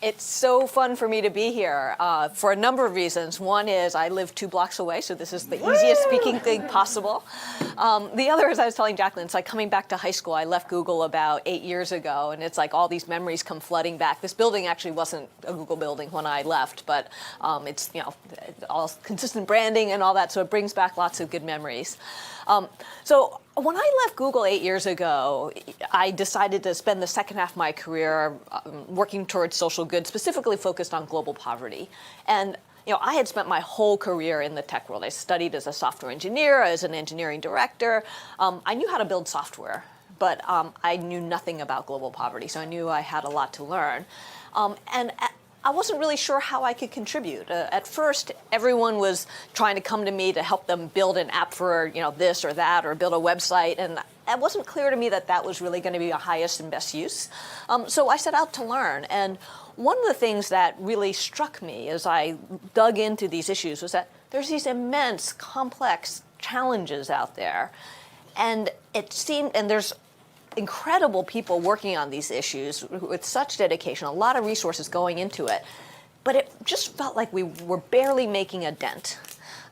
It's so fun for me to be here for a number of reasons. One is I live 2 blocks away, so this is the easiest speaking thing possible. The other is I was telling Jacqueline, it's like coming back to high school. I left Google about 8 years ago, and it's like all these memories come flooding back. This building actually wasn't a Google building when I left, but it's all consistent branding and all that, so it brings back lots of good memories. So when I left Google 8 years ago, I decided to spend the second half of my career working towards social good, specifically focused on global poverty. And I had spent my whole career in the tech world. I studied as a software engineer, as an engineering director. I knew how to build software, but I knew nothing about global poverty, so I knew I had a lot to learn. And I wasn't really sure how I could contribute. At first, everyone was trying to come to me to help them build an app for this or that, or build a website, and it wasn't clear to me that that was really going to be the highest and best use. So I set out to learn, and one of the things that really struck me as I dug into these issues was that there's these immense, complex challenges out there, and there's incredible people working on these issues with such dedication, a lot of resources going into it, but it just felt like we were barely making a dent.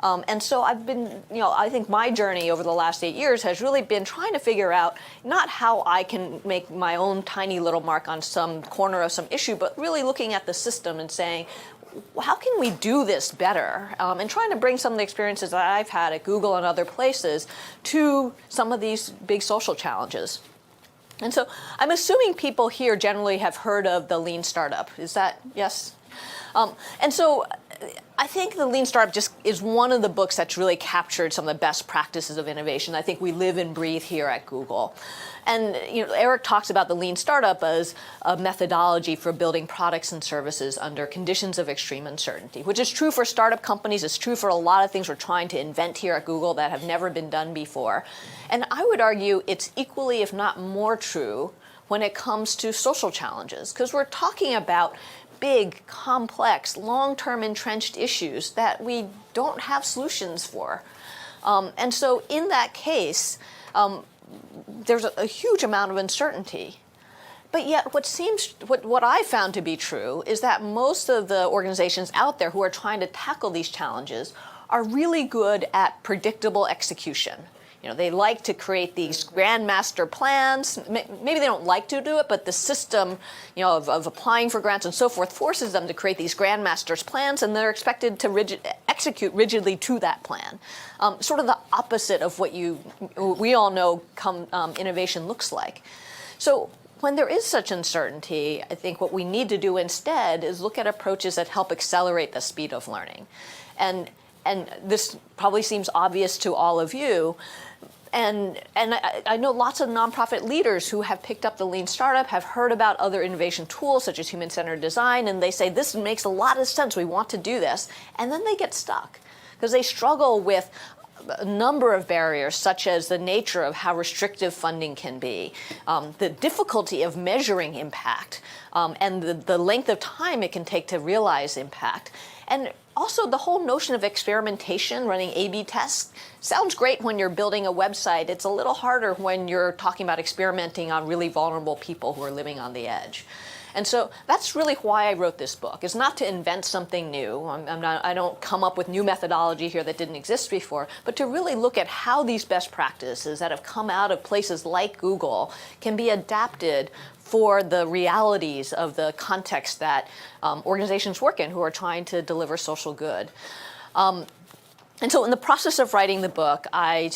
And so I've been, I think my journey over the last 8 years has really been trying to figure out not how I can make my own tiny little mark on some corner of some issue, but really looking at the system and saying, how can we do this better? And trying to bring some of the experiences that I've had at Google and other places to some of these big social challenges. And so I'm assuming people here generally have heard of the Lean Startup. Is that, yes? And so I think the Lean Startup just is one of the books that's really captured some of the best practices of innovation I think we live and breathe here at Google. And Eric talks about the Lean Startup as a methodology for building products and services under conditions of extreme uncertainty, which is true for startup companies. It's true for a lot of things we're trying to invent here at Google that have never been done before. And I would argue it's equally, if not more true, when it comes to social challenges, because we're talking about big, complex, long-term entrenched issues that we don't have solutions for. And so in that case, there's a huge amount of uncertainty. But yet what I found to be true is that most of the organizations out there who are trying to tackle these challenges are really good at predictable execution. They like to create these grand master plans. Maybe they don't like to do it, but the system, of applying for grants and so forth forces them to create these grand masters plans, and they're expected to execute rigidly to that plan. Sort of the opposite of what we all know innovation looks like. So when there is such uncertainty, I think what we need to do instead is look at approaches that help accelerate the speed of learning. And this probably seems obvious to all of you. And I know lots of nonprofit leaders who have picked up the Lean Startup, have heard about other innovation tools such as human-centered design, and they say, this makes a lot of sense, we want to do this. And then they get stuck because they struggle with a number of barriers, such as the nature of how restrictive funding can be, the difficulty of measuring impact, and the length of time it can take to realize impact. And also, the whole notion of experimentation, running A/B tests, sounds great when you're building a website. It's a little harder when you're talking about experimenting on really vulnerable people who are living on the edge. And so that's really why I wrote this book. It's not to invent something new. I don't come up with new methodology here that didn't exist before, but to really look at how these best practices that have come out of places like Google can be adapted for the realities of the context that organizations work in who are trying to deliver social good. And so in the process of writing the book, I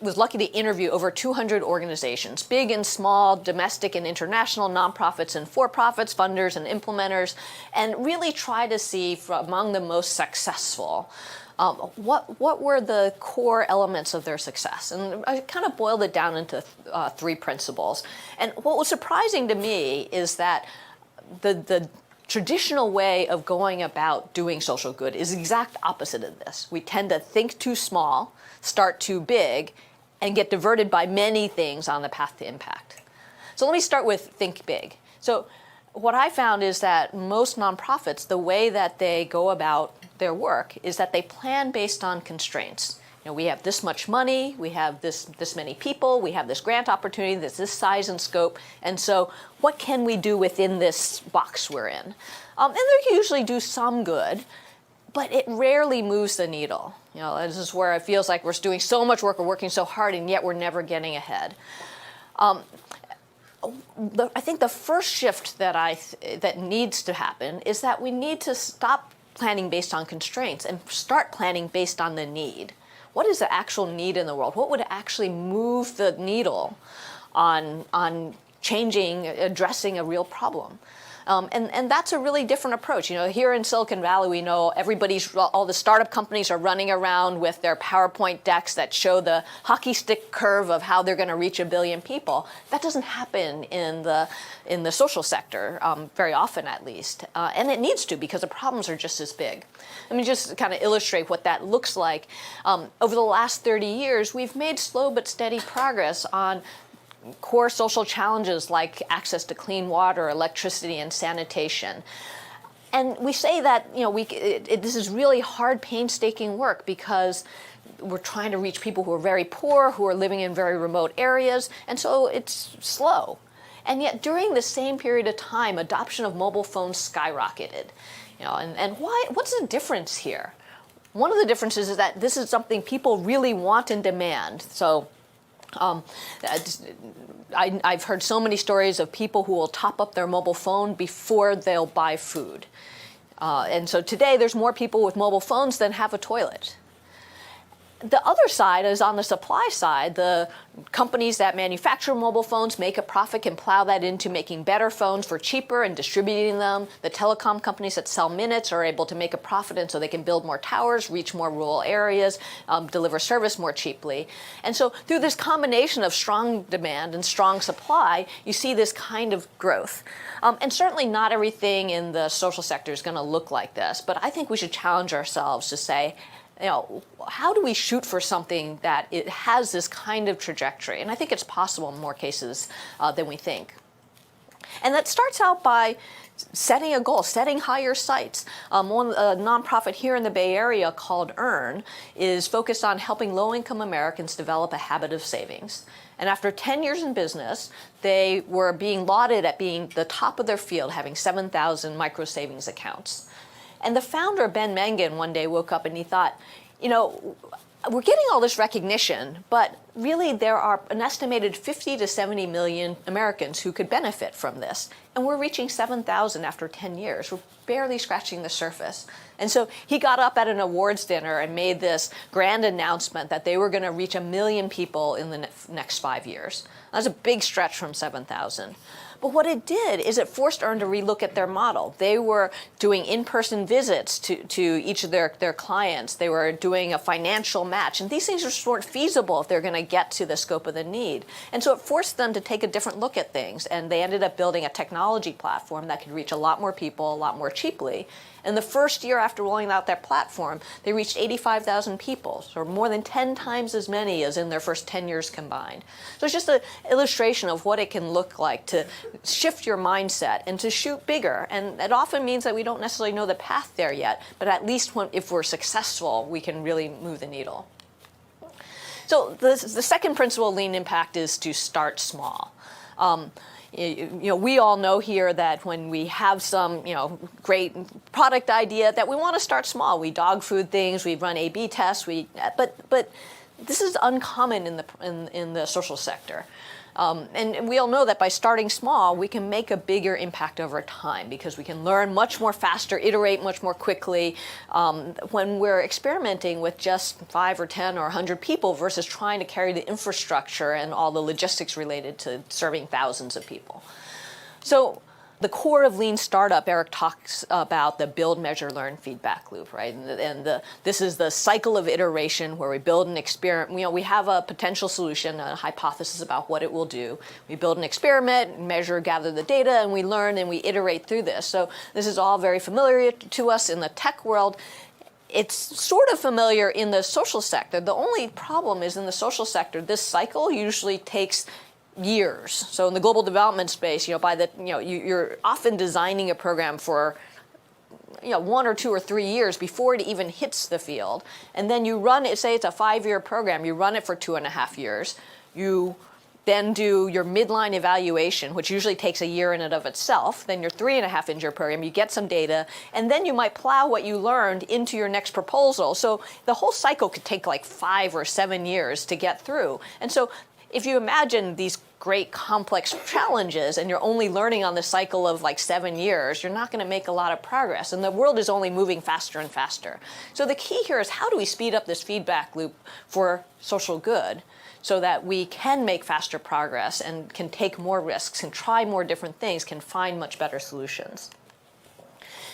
was lucky to interview over 200 organizations, big and small, domestic and international, nonprofits and for-profits, funders and implementers, and really try to see among the most successful, what were the core elements of their success? And I kind of boiled it down into 3 principles. And what was surprising to me is that the traditional way of going about doing social good is the exact opposite of this. We tend to think too small, start too big, and get diverted by many things on the path to impact. So let me start with think big. So what I found is that most nonprofits, the way that they go about their work is that they plan based on constraints. we have this much money, we have this many people, we have this grant opportunity, that's this size and scope, and so what can we do within this box we're in? And they usually do some good, but it rarely moves the needle. This is where it feels like we're doing so much work, we're working so hard, and yet we're never getting ahead. I think the first shift that needs to happen is that we need to stop planning based on constraints and start planning based on the need. What is the actual need in the world? What would actually move the needle on addressing a real problem? And that's a really different approach. Here in Silicon Valley, we know all the startup companies are running around with their PowerPoint decks that show the hockey stick curve of how they're going to reach 1 billion people. That doesn't happen in the social sector, very often at least. And it needs to, because the problems are just as big. Let me just kind of illustrate what that looks like. Over the last 30 years, we've made slow but steady progress on core social challenges like access to clean water, electricity, and sanitation. And we say that this is really hard, painstaking work because we're trying to reach people who are very poor, who are living in very remote areas, and so it's slow. And yet during the same period of time, adoption of mobile phones skyrocketed. And why? What's the difference here? One of the differences is that this is something people really want and demand. So I've heard so many stories of people who will top up their mobile phone before they'll buy food. And so today there's more people with mobile phones than have a toilet. The other side is on the supply side. The companies that manufacture mobile phones make a profit, can plow that into making better phones for cheaper and distributing them. The telecom companies that sell minutes are able to make a profit, and so they can build more towers, reach more rural areas, deliver service more cheaply. And so through this combination of strong demand and strong supply, you see this kind of growth. And certainly not everything in the social sector is going to look like this, but I think we should challenge ourselves to say, how do we shoot for something that it has this kind of trajectory? And I think it's possible in more cases than we think. And that starts out by setting a goal, setting higher sights. A nonprofit here in the Bay Area called EARN is focused on helping low-income Americans develop a habit of savings. And after 10 years in business, they were being lauded at being the top of their field, having 7,000 micro savings accounts. And the founder, Ben Mengen, one day woke up and he thought, we're getting all this recognition, but really there are an estimated 50 to 70 million Americans who could benefit from this. And we're reaching 7,000 after 10 years. We're barely scratching the surface. And so he got up at an awards dinner and made this grand announcement that they were going to reach 1 million people in the next 5 years. That's a big stretch from 7,000. But what it did is it forced EARN to relook at their model. They were doing in-person visits to each of their clients. They were doing a financial match. And these things just weren't feasible if they're going to get to the scope of the need. And so it forced them to take a different look at things. And they ended up building a technology platform that could reach a lot more people, a lot more cheaply. And the first year after rolling out their platform, they reached 85,000 people, or more than 10 times as many as in their first 10 years combined. So it's just an illustration of what it can look like to shift your mindset and to shoot bigger. And it often means that we don't necessarily know the path there yet, but at least if we're successful, we can really move the needle. So the second principle of lean impact is to start small. We all know here that when we have some, great product idea, that we want to start small. We dog food things, we run A/B tests, but this is uncommon in the social sector. And we all know that by starting small, we can make a bigger impact over time because we can learn much more faster, iterate much more quickly when we're experimenting with just 5 or 10 or 100 people versus trying to carry the infrastructure and all the logistics related to serving thousands of people. So the core of lean startup, Eric talks about the build, measure, learn feedback loop, right? And this is the cycle of iteration where we build an experiment. We have a potential solution, a hypothesis about what it will do. We build an experiment, measure, gather the data, and we learn and we iterate through this. So this is all very familiar to us in the tech world. It's sort of familiar in the social sector. The only problem is in the social sector, this cycle usually takes years. So in the global development space, you're often designing a program for 1 or 2 or 3 years before it even hits the field. And then you run it, say it's a 5-year program, you run it for 2.5 years. You then do your midline evaluation, which usually takes a year in and of itself. Then your 3.5-year program, you get some data, and then you might plow what you learned into your next proposal. So the whole cycle could take like 5 or 7 years to get through. And so if you imagine these great complex challenges and you're only learning on the cycle of like 7 years, you're not going to make a lot of progress. And the world is only moving faster and faster. So the key here is, how do we speed up this feedback loop for social good, so that we can make faster progress and can take more risks, can try more different things, can find much better solutions.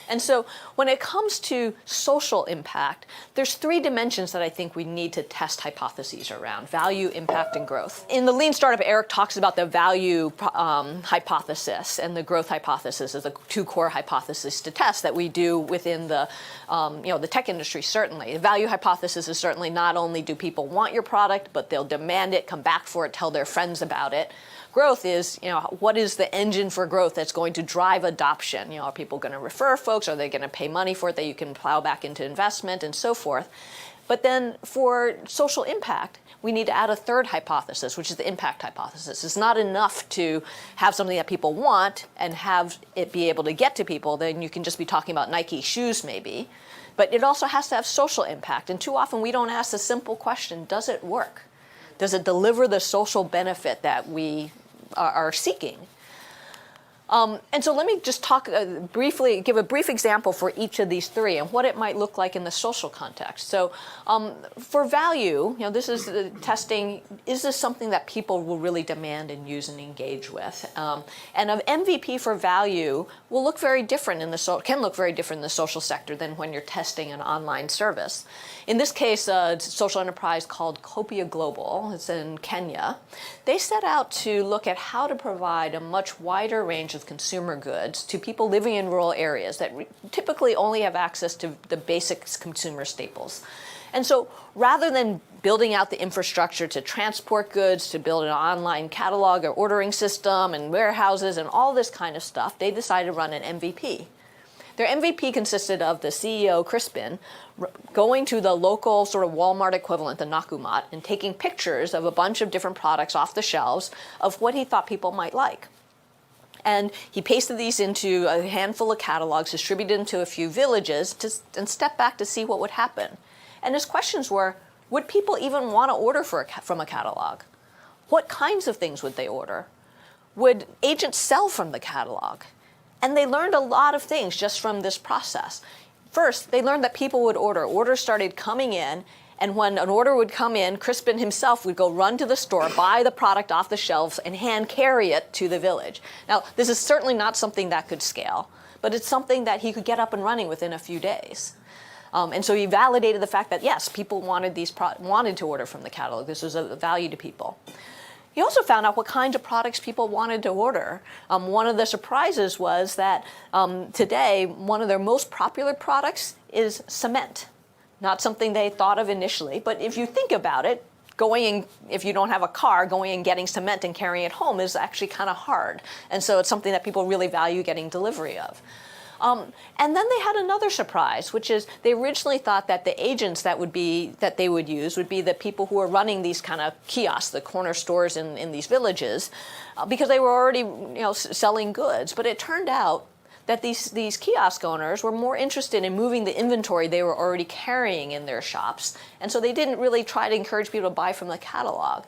And so when it comes to social impact, there's 3 dimensions that I think we need to test hypotheses around: value, impact, and growth. In the Lean Startup, Eric talks about the value hypothesis and the growth hypothesis as the 2 core hypotheses to test that we do within the, the tech industry, certainly. The value hypothesis is certainly not only do people want your product, but they'll demand it, come back for it, tell their friends about it. Growth is, what is the engine for growth that's going to drive adoption? Are people going to refer folks? Are they going to pay money for it that you can plow back into investment and so forth? But then for social impact, we need to add a 3rd hypothesis, which is the impact hypothesis. It's not enough to have something that people want and have it be able to get to people. Then you can just be talking about Nike shoes maybe. But it also has to have social impact. And too often we don't ask the simple question, does it work? Does it deliver the social benefit that we are seeking? And so let me just talk briefly, give a brief example for each of these 3 and what it might look like in the social context. So for value, this is testing, is this something that people will really demand and use and engage with? And an MVP for value will look very different can look very different in the social sector than when you're testing an online service. In this case, a social enterprise called Copia Global, it's in Kenya. They set out to look at how to provide a much wider range of consumer goods to people living in rural areas that typically only have access to the basic consumer staples. And so rather than building out the infrastructure to transport goods, to build an online catalog or ordering system and warehouses and all this kind of stuff, they decided to run an MVP. Their MVP consisted of the CEO, Crispin, going to the local sort of Walmart equivalent, the Nakumat, and taking pictures of a bunch of different products off the shelves of what he thought people might like. And he pasted these into a handful of catalogs, distributed them to a few villages, and stepped back to see what would happen. And his questions were, would people even want to order from a catalog? What kinds of things would they order? Would agents sell from the catalog? And they learned a lot of things just from this process. First, they learned that people would order. Orders started coming in, and when an order would come in, Crispin himself would go run to the store, buy the product off the shelves, and hand carry it to the village. Now, this is certainly not something that could scale, but it's something that he could get up and running within a few days. And so he validated the fact that, yes, people wanted to order from the catalog. This was a value to people. He also found out what kinds of products people wanted to order. One of the surprises was that today, one of their most popular products is cement. Not something they thought of initially, but if you think about it, if you don't have a car, going and getting cement and carrying it home is actually kind of hard. And so it's something that people really value getting delivery of. And then they had another surprise, which is they originally thought that the agents that they would use would be the people who are running these kind of kiosks, the corner stores in these villages, because they were already selling goods. But it turned out that these kiosk owners were more interested in moving the inventory they were already carrying in their shops, and so they didn't really try to encourage people to buy from the catalog.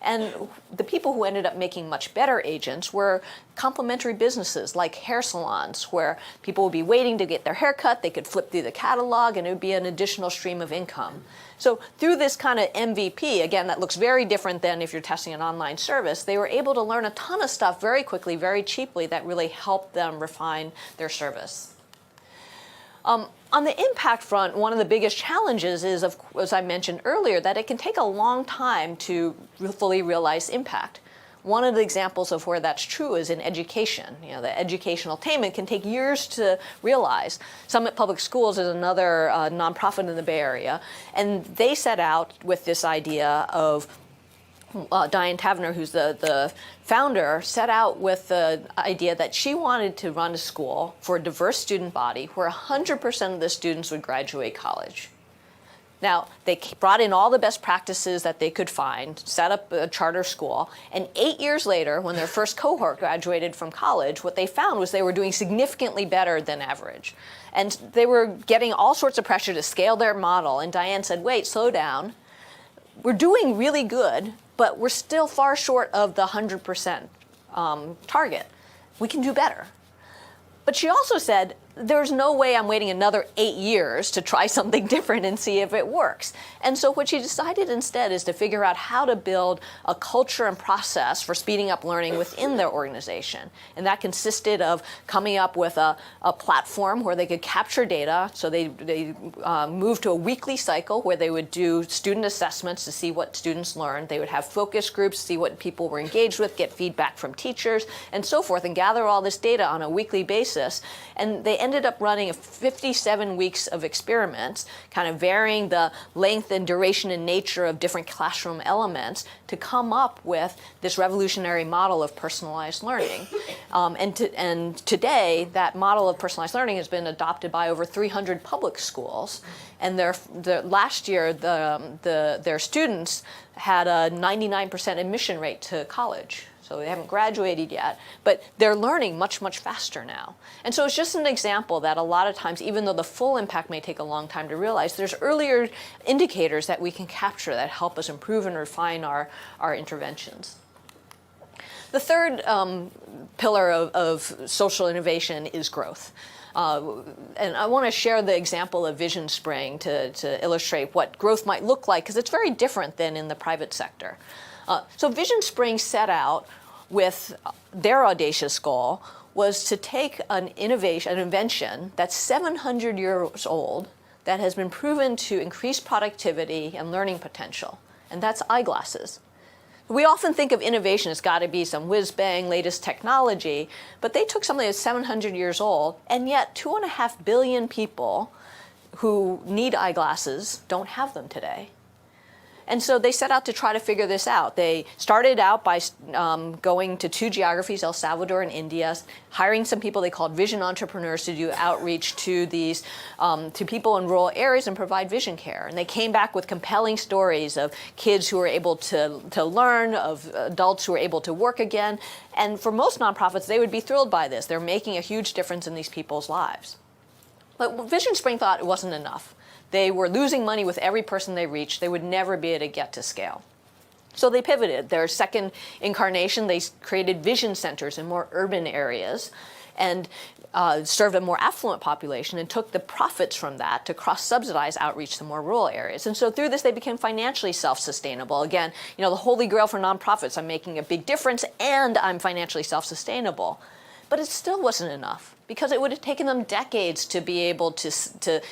And the people who ended up making much better agents were complementary businesses like hair salons, where people would be waiting to get their hair cut, they could flip through the catalog, and it would be an additional stream of income. So through this kind of MVP, again, that looks very different than if you're testing an online service, they were able to learn a ton of stuff very quickly, very cheaply, that really helped them refine their service. On the impact front, one of the biggest challenges is, as I mentioned earlier, that it can take a long time to fully realize impact. One of the examples of where that's true is in education. The educational attainment can take years to realize. Summit Public Schools is another nonprofit in the Bay Area, and they set out with this idea of Diane Taverner, who's the founder, set out with the idea that she wanted to run a school for a diverse student body where 100% of the students would graduate college. Now, they brought in all the best practices that they could find, set up a charter school, and 8 years later, when their first cohort graduated from college, what they found was they were doing significantly better than average. And they were getting all sorts of pressure to scale their model, and Diane said, wait, slow down. We're doing really good, but we're still far short of the 100% target. We can do better. But she also said, there's no way I'm waiting another 8 years to try something different and see if it works. And so what she decided instead is to figure out how to build a culture and process for speeding up learning within their organization. And that consisted of coming up with a platform where they could capture data. So they moved to a weekly cycle where they would do student assessments to see what students learned. They would have focus groups, see what people were engaged with, get feedback from teachers, and so forth, and gather all this data on a weekly basis. And they ended up running 57 weeks of experiments, kind of varying the length and duration and nature of different classroom elements to come up with this revolutionary model of personalized learning. And today, that model of personalized learning has been adopted by over 300 public schools. And last year, their students had a 99% admission rate to college. So they haven't graduated yet, but they're learning much, much faster now. And so it's just an example that a lot of times, even though the full impact may take a long time to realize, there's earlier indicators that we can capture that help us improve and refine our interventions. The third pillar of social innovation is growth. And I want to share the example of Vision Spring to illustrate what growth might look like, because it's very different than in the private sector. So Vision Spring set out with their audacious goal was to take an invention that's 700 years old that has been proven to increase productivity and learning potential, and that's eyeglasses. We often think of innovation as got to be some whiz-bang, latest technology, but they took something that's 700 years old, and yet 2.5 billion people who need eyeglasses don't have them today. And so they set out to try to figure this out. They started out by going to 2 geographies, El Salvador and India, hiring some people they called vision entrepreneurs to do outreach to these to people in rural areas and provide vision care. And they came back with compelling stories of kids who were able to learn, of adults who were able to work again. And for most nonprofits, they would be thrilled by this. They're making a huge difference in these people's lives. But Vision Spring thought it wasn't enough. They were losing money with every person they reached. They would never be able to get to scale. So they pivoted. Their second incarnation, they created vision centers in more urban areas and served a more affluent population and took the profits from that to cross-subsidize outreach to more rural areas. And so through this, they became financially self-sustainable. Again, the holy grail for nonprofits, I'm making a big difference and I'm financially self-sustainable. But it still wasn't enough, because it would have taken them decades to be able to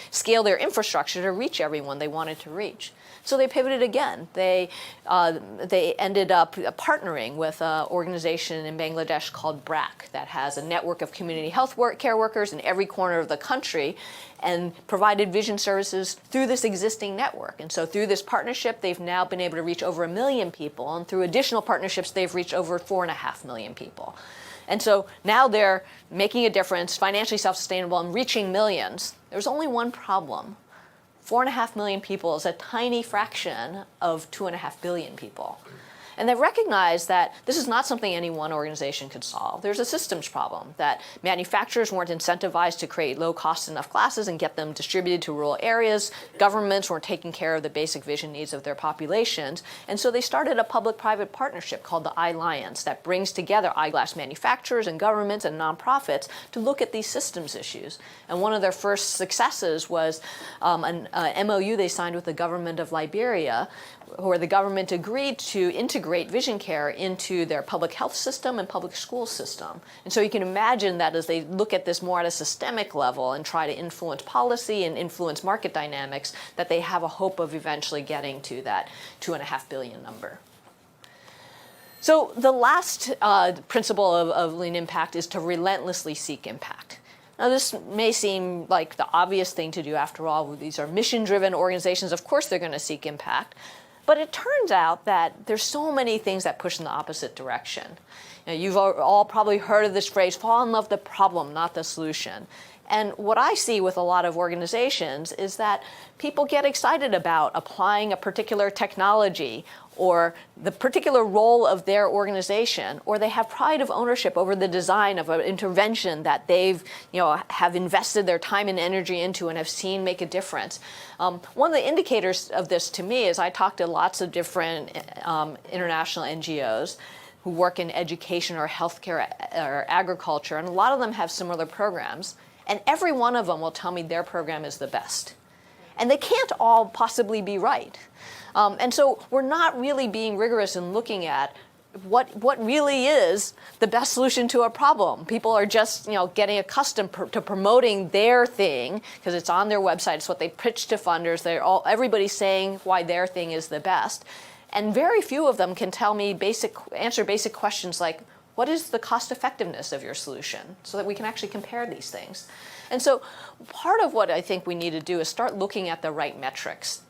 scale their infrastructure to reach everyone they wanted to reach. So they pivoted again. They ended up partnering with an organization in Bangladesh called BRAC that has a network of community health care workers in every corner of the country and provided vision services through this existing network. And so through this partnership, they've now been able to reach over 1 million people. And through additional partnerships, they've reached over 4.5 million people. And so now they're making a difference, financially self-sustainable, and reaching millions. There's only one problem. 4.5 million people is a tiny fraction of 2.5 billion people. And they recognize that this is not something any one organization could solve. There's a systems problem, that manufacturers weren't incentivized to create low-cost enough glasses and get them distributed to rural areas. Governments weren't taking care of the basic vision needs of their populations. And so they started a public-private partnership called the Alliance that brings together eyeglass manufacturers and governments and nonprofits to look at these systems issues. And one of their first successes was an MOU they signed with the government of Liberia, where the government agreed to integrate vision care into their public health system and public school system. And so you can imagine that as they look at this more at a systemic level and try to influence policy and influence market dynamics, that they have a hope of eventually getting to that 2.5 billion number. So the last principle of lean impact is to relentlessly seek impact. Now, this may seem like the obvious thing to do. After all, these are mission-driven organizations. Of course, they're going to seek impact. But it turns out that there's so many things that push in the opposite direction. You've all probably heard of this phrase, fall in love with the problem, not the solution. And what I see with a lot of organizations is that people get excited about applying a particular technology or the particular role of their organization, or they have pride of ownership over the design of an intervention that they've, have invested their time and energy into and have seen make a difference. One of the indicators of this to me is I talk to lots of different international NGOs who work in education or healthcare or agriculture, and a lot of them have similar programs. And every one of them will tell me their program is the best. And they can't all possibly be right. And so we're not really being rigorous in looking at what really is the best solution to a problem. People are just getting accustomed to promoting their thing because it's on their website. It's what they pitch to funders. Everybody's saying why their thing is the best. And very few of them can tell me answer basic questions like, what is the cost effectiveness of your solution, so that we can actually compare these things? And so part of what I think we need to do is start looking at the right metrics.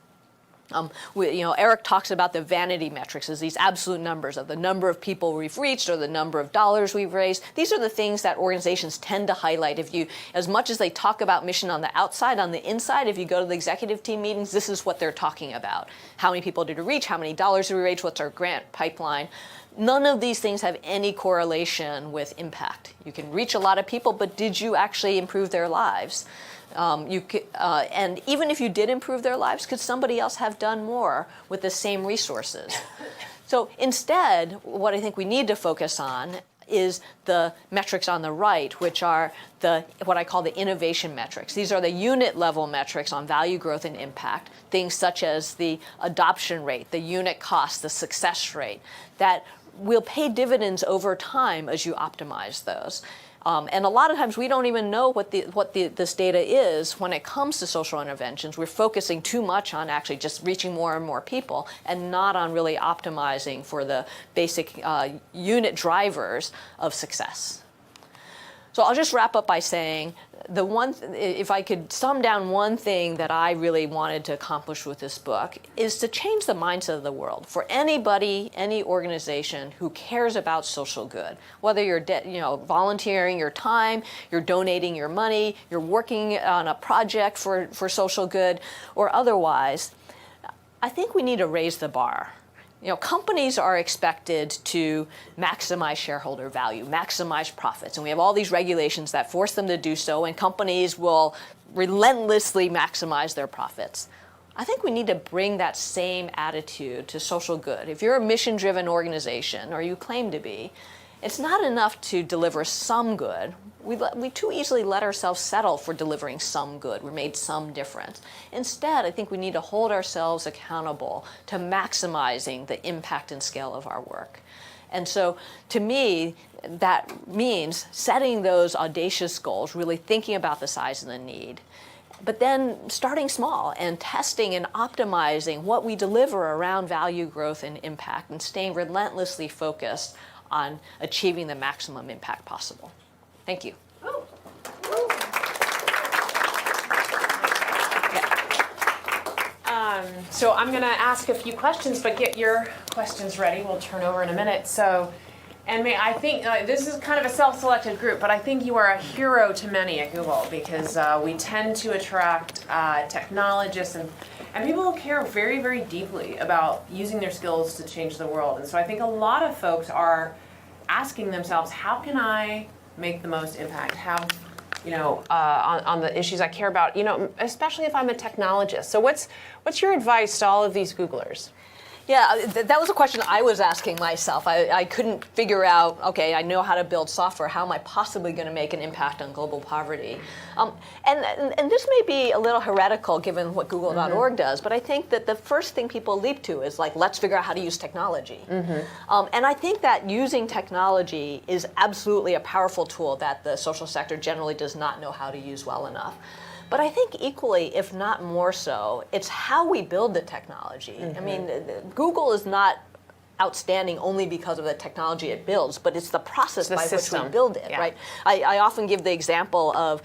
Eric talks about the vanity metrics as these absolute numbers of the number of people we've reached or the number of dollars we've raised. These are the things that organizations tend to highlight. As much as they talk about mission on the outside, on the inside, if you go to the executive team meetings, this is what they're talking about. How many people did we reach? How many dollars did we raise? What's our grant pipeline? None of these things have any correlation with impact. You can reach a lot of people, but did you actually improve their lives? And even if you did improve their lives, could somebody else have done more with the same resources? So instead, what I think we need to focus on is the metrics on the right, which are what I call the innovation metrics. These are the unit level metrics on value growth and impact, things such as the adoption rate, the unit cost, the success rate, that will pay dividends over time as you optimize those. And a lot of times we don't even know what this data is when it comes to social interventions. We're focusing too much on actually just reaching more and more people and not on really optimizing for the basic unit drivers of success. So I'll just wrap up by saying if I could sum down one thing that I really wanted to accomplish with this book is to change the mindset of the world for anybody, any organization who cares about social good. Whether you're volunteering your time, you're donating your money, you're working on a project for social good, or otherwise, I think we need to raise the bar. Companies are expected to maximize shareholder value, maximize profits, and we have all these regulations that force them to do so, and companies will relentlessly maximize their profits. I think we need to bring that same attitude to social good. If you're a mission-driven organization, or you claim to be, it's not enough to deliver some good. We too easily let ourselves settle for delivering some good. We made some difference. Instead, I think we need to hold ourselves accountable to maximizing the impact and scale of our work. And so, to me, that means setting those audacious goals, really thinking about the size of the need, but then starting small and testing and optimizing what we deliver around value growth and impact, and staying relentlessly focused on achieving the maximum impact possible. Thank you. So I'm going to ask a few questions, but get your questions ready. We'll turn over in a minute. So, and Mei, I think this is kind of a self-selected group, but I think you are a hero to many at Google because we tend to attract technologists and people who care very, very deeply about using their skills to change the world. And so I think a lot of folks are asking themselves, how can I make the most impact? On the issues I care about, especially if I'm a technologist. So what's your advice to all of these Googlers? Yeah, that was a question I was asking myself. I couldn't figure out, okay, I know how to build software. How am I possibly going to make an impact on global poverty? And this may be a little heretical given what Google.org does, but I think that the first thing people leap to is like, let's figure out how to use technology. And I think that using technology is absolutely a powerful tool that the social sector generally does not know how to use well enough. But I think equally, if not more so, it's how we build the technology. I mean, Google is not outstanding only because of the technology it builds, but it's the process by which we build it, right? I often give the example of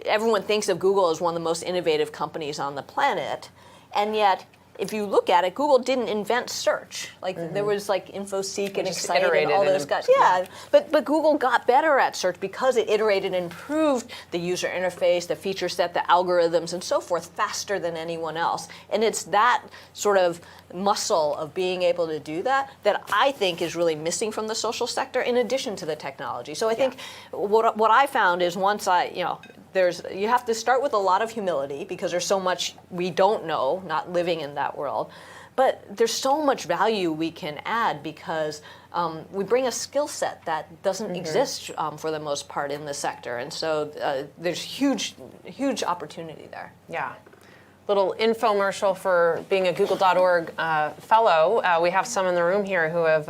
everyone thinks of Google as one of the most innovative companies on the planet, and yet if you look at it, Google didn't invent search. Like there was like InfoSeek and just Excite and iterated all those and- guys. Yeah, but Google got better at search because it iterated and improved the user interface, the feature set, the algorithms, and so forth faster than anyone else. And it's that sort of muscle of being able to do that I think is really missing from the social sector in addition to the technology. So I think what I found is once you have to start with a lot of humility because there's so much we don't know, not living in that world. But there's so much value we can add because we bring a skill set that doesn't exist for the most part in the sector. And so there's huge opportunity there. Yeah. Little infomercial for being a Google.org fellow. We have some in the room here who have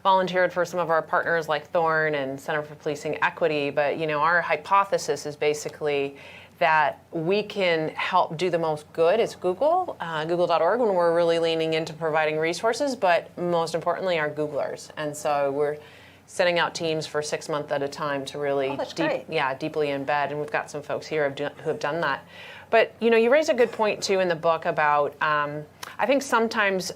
volunteered for some of our partners like Thorn and Center for Policing Equity. But our hypothesis is basically that we can help do the most good as Google, Google.org, when we're really leaning into providing resources, but most importantly, our Googlers. And so we're sending out teams for 6 months at a time to really deeply embed. And we've got some folks here who have done that. But you raise a good point too in the book about I think sometimes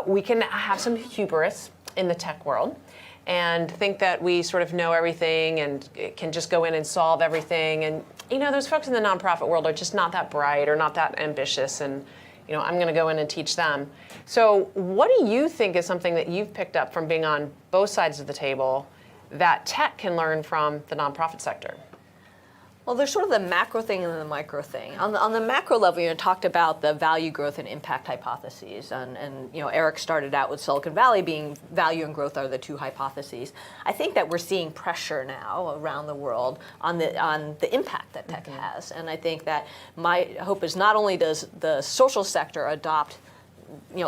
we can have some hubris in the tech world and think that we sort of know everything and can just go in and solve everything. And those folks in the nonprofit world are just not that bright or not that ambitious, and I'm going to go in and teach them. So what do you think is something that you've picked up from being on both sides of the table that tech can learn from the nonprofit sector? Well, there's sort of the macro thing and the micro thing. On the macro level, talked about the value, growth, and impact hypotheses, and Eric started out with Silicon Valley being value and growth are the two hypotheses. I think that we're seeing pressure now around the world on the impact that tech has, and I think that my hope is not only does the social sector adopt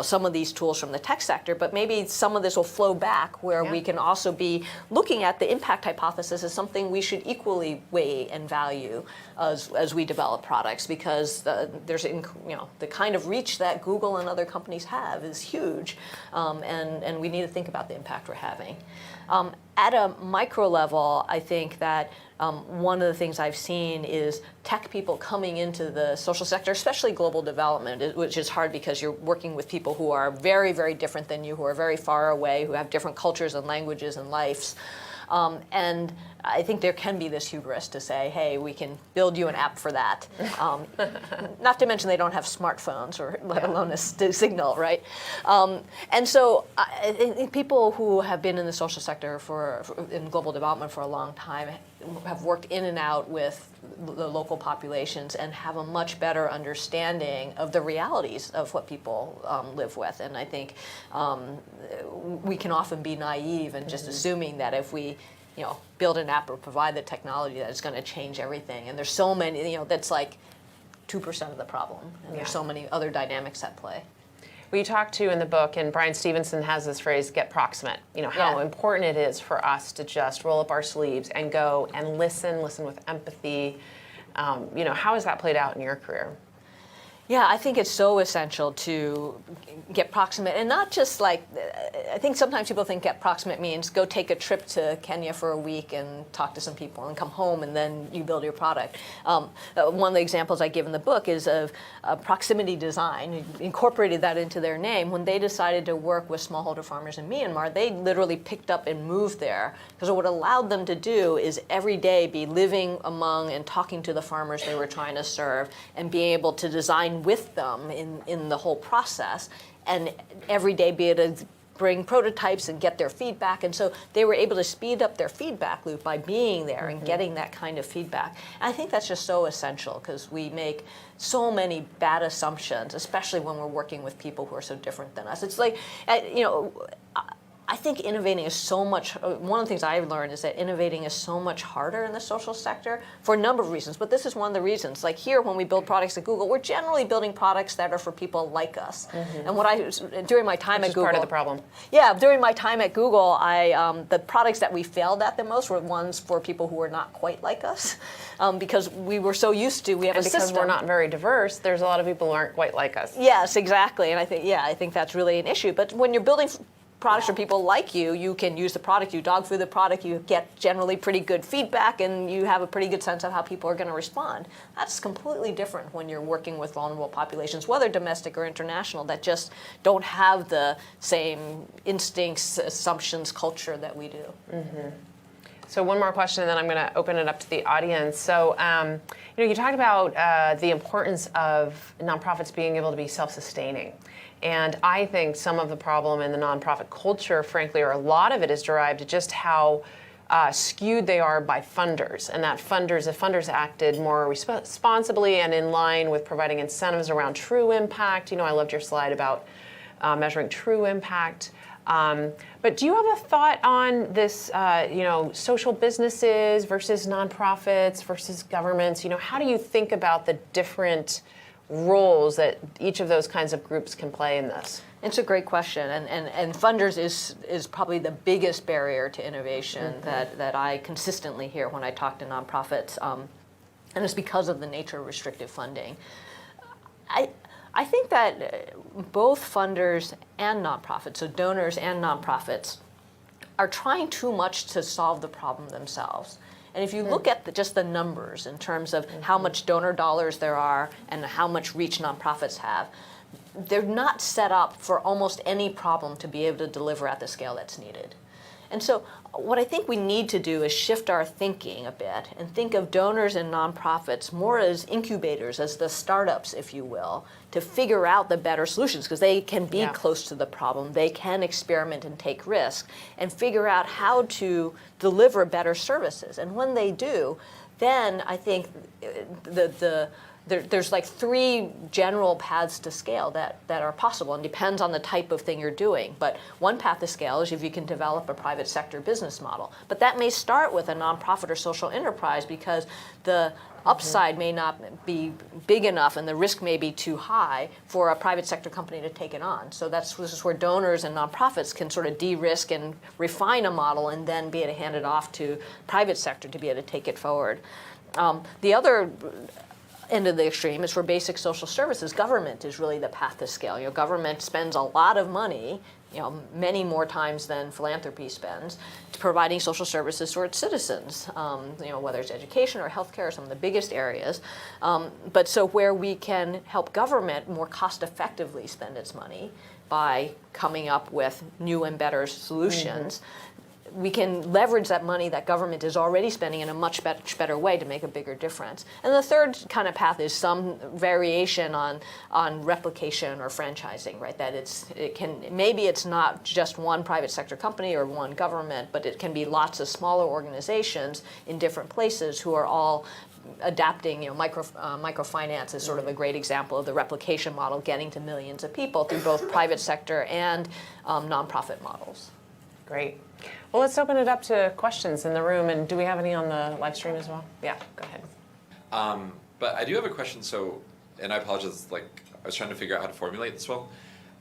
some of these tools from the tech sector, but maybe some of this will flow back where we can also be looking at the impact hypothesis as something we should equally weigh and value as we develop products, because there's the kind of reach that Google and other companies have is huge, and we need to think about the impact we're having. At a micro level, I think that one of the things I've seen is tech people coming into the social sector, especially global development, which is hard because you're working with people who are very, very different than you, who are very far away, who have different cultures and languages and lives. And I think there can be this hubris to say, hey, we can build you an app for that. Not to mention they don't have smartphones or let alone a signal, right? And so I think people who have been in the social sector in global development for a long time have worked in and out with the local populations and have a much better understanding of the realities of what people live with. And I think we can often be naive and just assuming that if we build an app or provide the technology that it's going to change everything. And there's so many, that's like 2% of the problem. And there's so many other dynamics at play. We talked to in the book, and Brian Stevenson has this phrase, get proximate. How important it is for us to just roll up our sleeves and go and listen with empathy. How has that played out in your career? Yeah, I think it's so essential to get proximate, and not just like, I think sometimes people think get proximate means go take a trip to Kenya for a week and talk to some people and come home and then you build your product. One of the examples I give in the book is of proximity design. Incorporated that into their name. When they decided to work with smallholder farmers in Myanmar, they literally picked up and moved there, because what allowed them to do is every day be living among and talking to the farmers they were trying to serve and being able to design with them in the whole process, and every day be able to bring prototypes and get their feedback. And so they were able to speed up their feedback loop by being there and getting that kind of feedback. And I think that's just so essential, because we make so many bad assumptions, especially when we're working with people who are so different than us. It's like, I think innovating is so much, one of the things I've learned is that innovating is so much harder in the social sector for a number of reasons, but this is one of the reasons. Like here, when we build products at Google, we're generally building products that are for people like us. And during my time at Google— part of the problem. Yeah, during my time at Google, the products that we failed at the most were ones for people who were not quite like us, because we were so used to, we have a system. Because we're not very diverse, there's a lot of people who aren't quite like us. Yes, exactly, and I think that's really an issue. But when you're building products from people like you can use the product, you dog food the product, you get generally pretty good feedback, and you have a pretty good sense of how people are going to respond. That's completely different when you're working with vulnerable populations, whether domestic or international, that just don't have the same instincts, assumptions, culture that we do. Mm-hmm. So one more question, and then I'm going to open it up to the audience. So, you talked about the importance of nonprofits being able to be self-sustaining. And I think some of the problem in the nonprofit culture, frankly, or a lot of it is derived to just how skewed they are by funders. And that if funders acted more responsibly and in line with providing incentives around true impact, I loved your slide about measuring true impact. But do you have a thought on this, social businesses versus nonprofits versus governments? How do you think about the different roles that each of those kinds of groups can play in this? It's a great question, and funders is probably the biggest barrier to innovation that I consistently hear when I talk to nonprofits, and it's because of the nature of restrictive funding. I think that both funders and nonprofits, so donors and nonprofits, are trying too much to solve the problem themselves. And if you look at just the numbers in terms of how much donor dollars there are and how much reach nonprofits have, they're not set up for almost any problem to be able to deliver at the scale that's needed. And so what I think we need to do is shift our thinking a bit and think of donors and nonprofits more as incubators, as the startups, if you will, to figure out the better solutions, because they can be close to the problem. They can experiment and take risks and figure out how to deliver better services. And when they do, then I think there's like three general paths to scale that are possible, and depends on the type of thing you're doing. But one path to scale is if you can develop a private sector business model. But that may start with a nonprofit or social enterprise because the upside may not be big enough and the risk may be too high for a private sector company to take it on. So this is where donors and nonprofits can sort of de-risk and refine a model and then be able to hand it off to private sector to be able to take it forward. The other end of the extreme is for basic social services. Government is really the path to scale. Government spends a lot of money, many more times than philanthropy spends, providing social services for its citizens, whether it's education or healthcare or some of the biggest areas. But so where we can help government more cost effectively spend its money by coming up with new and better solutions, we can leverage that money that government is already spending in a much better way to make a bigger difference. And the third kind of path is some variation on replication or franchising, right? That maybe it's not just one private sector company or one government, but it can be lots of smaller organizations in different places who are all adapting. Microfinance is sort of a great example of the replication model, getting to millions of people through both private sector and nonprofit models. Great. Well, let's open it up to questions in the room. And do we have any on the live stream as well? Yeah, go ahead. But I do have a question. And I apologize, I was trying to figure out how to formulate this well.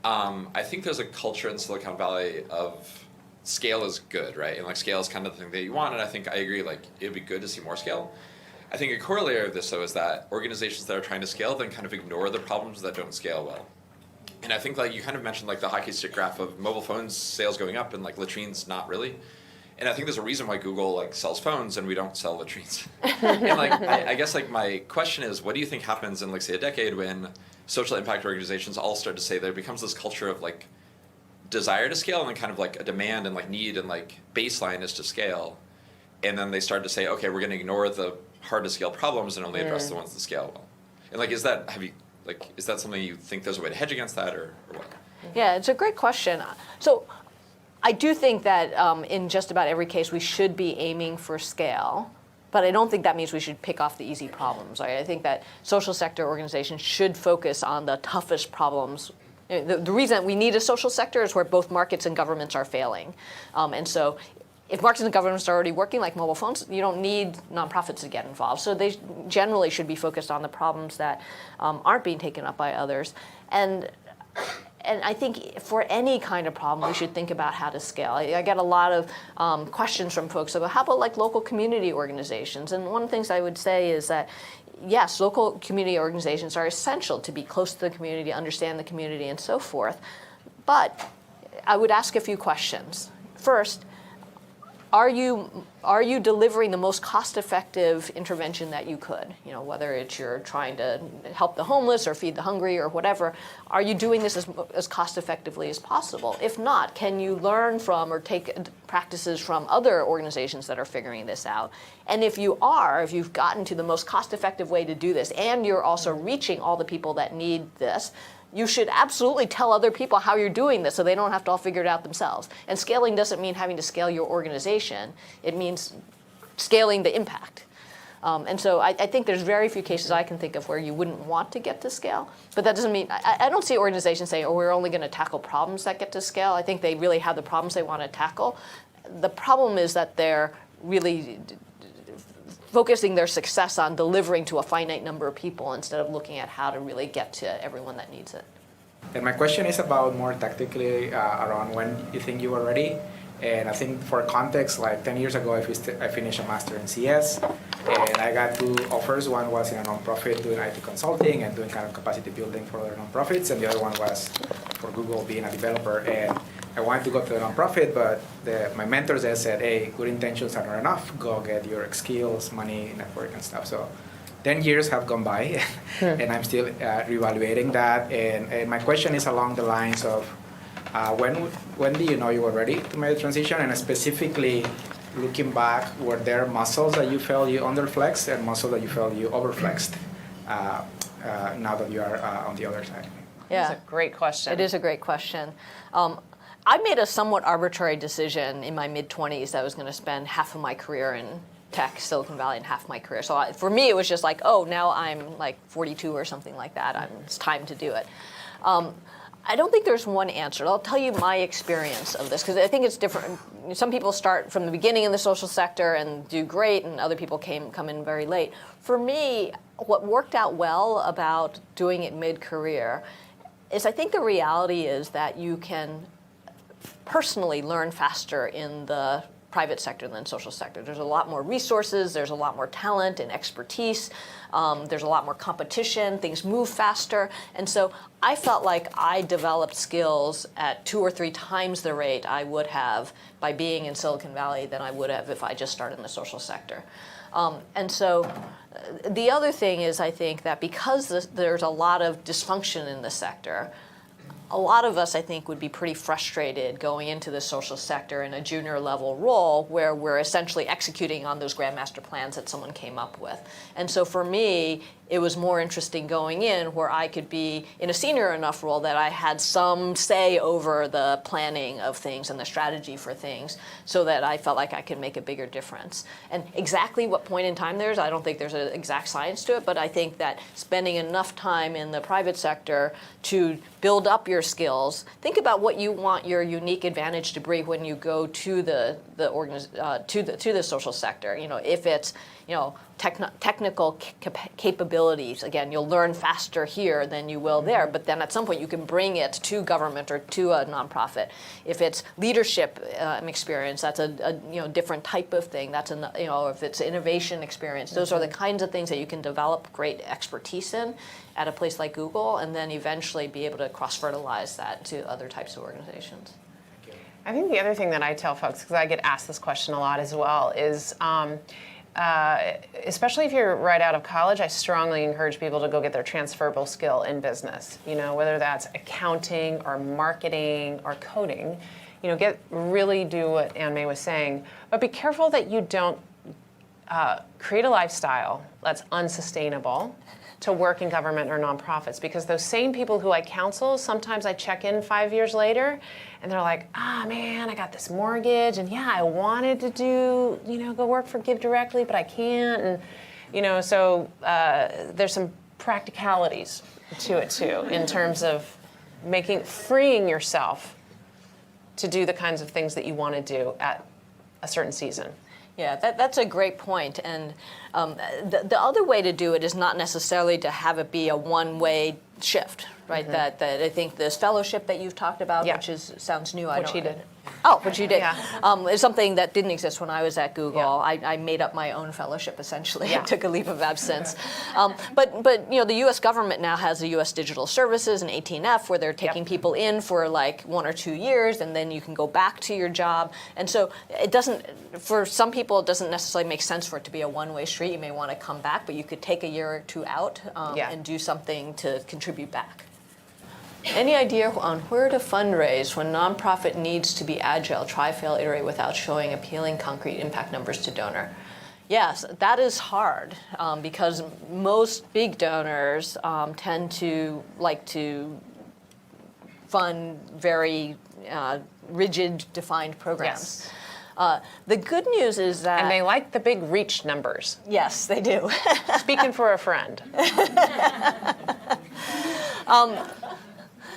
I think there's a culture in Silicon Valley of scale is good, right? And scale is kind of the thing that you want. And I think I agree, it'd be good to see more scale. I think a corollary of this, though, is that organizations that are trying to scale then kind of ignore the problems that don't scale well. And I think you kind of mentioned the hockey stick graph of mobile phones sales going up and latrines not really. And I think there's a reason why Google sells phones and we don't sell latrines. And I guess my question is, what do you think happens in say a decade when social impact organizations all start to say there becomes this culture of desire to scale and then kind of a demand and need and baseline is to scale. And then they start to say, okay, we're going to ignore the hard to scale problems and only address the ones that scale well. And is that something you think there's a way to hedge against that or what? Yeah, it's a great question. So I do think that in just about every case we should be aiming for scale, but I don't think that means we should pick off the easy problems. Right? I think that social sector organizations should focus on the toughest problems. The reason we need a social sector is where both markets and governments are failing. And so if markets and governments are already working like mobile phones, you don't need nonprofits to get involved. So they generally should be focused on the problems that aren't being taken up by others. And I think for any kind of problem, we should think about how to scale. I get a lot of questions from folks about how about local community organizations? And one of the things I would say is that yes, local community organizations are essential to be close to the community, understand the community, and so forth. But I would ask a few questions. First, are you delivering the most cost-effective intervention that you could? You know, whether it's you're trying to help the homeless or feed the hungry or whatever, are you doing this as cost-effectively as possible? If not, can you learn from or take practices from other organizations that are figuring this out? And if you've gotten to the most cost-effective way to do this, and you're also reaching all the people that need this, you should absolutely tell other people how you're doing this so they don't have to all figure it out themselves. And scaling doesn't mean having to scale your organization. It means scaling the impact. And so I think there's very few cases I can think of where you wouldn't want to get to scale. But that doesn't mean, I don't see organizations saying, oh, we're only going to tackle problems that get to scale. I think they really have the problems they want to tackle. The problem is that they're really focusing their success on delivering to a finite number of people instead of looking at how to really get to everyone that needs it. And my question is about more tactically around when you think you are ready. And I think for context, like 10 years ago, I finished a master in CS, and I got 2 offers. One was in a nonprofit doing IT consulting and doing kind of capacity building for other nonprofits, and the other one was for Google being a developer. And I wanted to go to the nonprofit, but my mentors there said, hey, good intentions are not enough. Go get your skills, money, network, and stuff. So 10 years have gone by, and I'm still reevaluating that. And my question is along the lines of, when do you know you were ready to make the transition? And specifically, looking back, were there muscles that you felt you underflexed and muscles that you felt you overflexed now that you are on the other side? Yeah, that's a great question. It is a great question. I made a somewhat arbitrary decision in my mid-20s that I was going to spend half of my career in tech, Silicon Valley, and half my career. So for me, it was just like, oh, now I'm like 42 or something like that. It's time to do it. I don't think there's one answer. I'll tell you my experience of this, because I think it's different. Some people start from the beginning in the social sector and do great, and other people come in very late. For me, what worked out well about doing it mid-career is I think the reality is that you can personally learn faster in the private sector than social sector. There's a lot more resources, there's a lot more talent and expertise, there's a lot more competition, things move faster. And so I felt like I developed skills at 2 or 3 times the rate I would have by being in Silicon Valley than I would have if I just started in the social sector. And so the other thing is, I think that because there's a lot of dysfunction in the sector, a lot of us, I think, would be pretty frustrated going into the social sector in a junior level role where we're essentially executing on those grandmaster plans that someone came up with. And so for me, it was more interesting going in where I could be in a senior enough role that I had some say over the planning of things and the strategy for things so that I felt like I could make a bigger difference. And exactly what point in time I don't think there's an exact science to it, but I think that spending enough time in the private sector to build up your skills, think about what you want your unique advantage to bring when you go to the social sector. You know, if it's technical capabilities, again, you'll learn faster here than you will there, but then at some point you can bring it to government or to a nonprofit. If it's leadership experience, that's a different type of thing. That's if it's innovation experience, those are the kinds of things that you can develop great expertise in at a place like Google, and then eventually be able to cross-fertilize that to other types of organizations. I think the other thing that I tell folks, because I get asked this question a lot as well, is especially if you're right out of college, I strongly encourage people to go get their transferable skill in business. You know, whether that's accounting or marketing or coding, really do what Ann Mei was saying, but be careful that you don't create a lifestyle that's unsustainable to work in government or nonprofits, because those same people who I counsel, sometimes I check in 5 years later and they're like, man, I got this mortgage, and yeah, I wanted to go work for Give Directly, but I can't. And, so there's some practicalities to it too, in terms of freeing yourself to do the kinds of things that you want to do at a certain season. Yeah, that's a great point. And the other way to do it is not necessarily to have it be a one-way shift, right? Mm-hmm. That I think this fellowship that you've talked about, which sounds new. Which he did. Oh, but you did. Yeah. It's something that didn't exist when I was at Google. Yeah. I made up my own fellowship essentially. Yeah. I took a leave of absence. But the U.S. government now has the U.S. Digital Services and 18F where they're taking people in for like 1 or 2 years, and then you can go back to your job. And so it doesn't. For some people, it doesn't necessarily make sense for it to be a one-way street. You may want to come back, but you could take a year or 2 out and do something to contribute back. Any idea on where to fundraise when nonprofit needs to be agile, try, fail, iterate without showing appealing concrete impact numbers to donor? Yes, that is hard because most big donors tend to like to fund very rigid, defined programs. Yes. The good news is that... And they like the big reach numbers. Yes, they do. Speaking for a friend.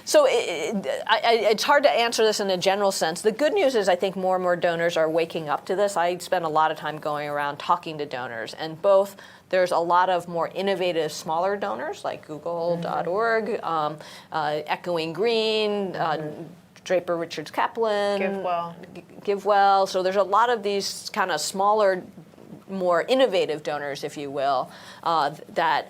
So it's hard to answer this in a general sense. The good news is I think more and more donors are waking up to this. I spend a lot of time going around talking to donors, and there's a lot of more innovative, smaller donors like Google.org, Echoing Green, Draper Richards Kaplan, GiveWell. So there's a lot of these kind of smaller, more innovative donors, if you will, that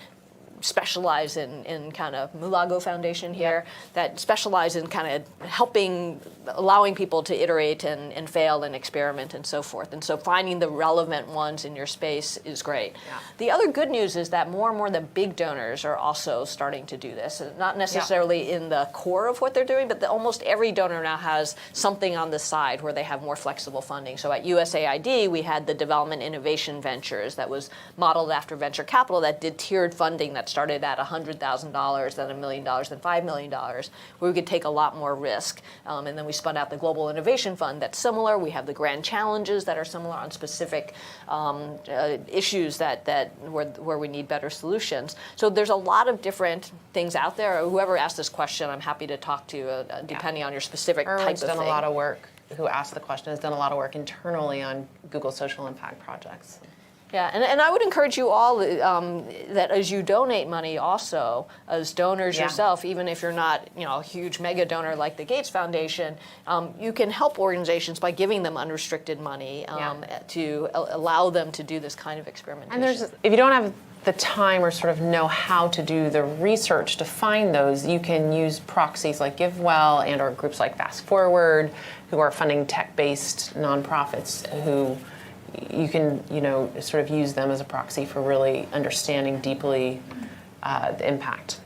specialize in kind of Mulago Foundation here, that specialize in kind of helping, allowing people to iterate and fail and experiment and so forth. And so finding the relevant ones in your space is great. Yeah. The other good news is that more and more the big donors are also starting to do this. Not necessarily in the core of what they're doing, but almost every donor now has something on the side where they have more flexible funding. So at USAID, we had the Development Innovation Ventures that was modeled after venture capital that did tiered funding that started at $100,000, then $1 million, then $5 million, where we could take a lot more risk. And then we spun out the Global Innovation Fund that's similar. We have the Grand Challenges that are similar on specific issues where we need better solutions. So there's a lot of different things out there. Whoever asked this question, I'm happy to talk to depending on your specific type of Erwin's thing. done a lot of work, who asked the question, has done a lot of work internally on Google social impact projects. Yeah, and I would encourage you all that as you donate money also, as donors yourself, even if you're not a huge mega donor like the Gates Foundation, you can help organizations by giving them unrestricted money to allow them to do this kind of experimentation. And if you don't have the time or sort of know how to do the research to find those, you can use proxies like GiveWell and or groups like Fast Forward, who are funding tech-based nonprofits who you can, sort of use them as a proxy for really understanding deeply the impact.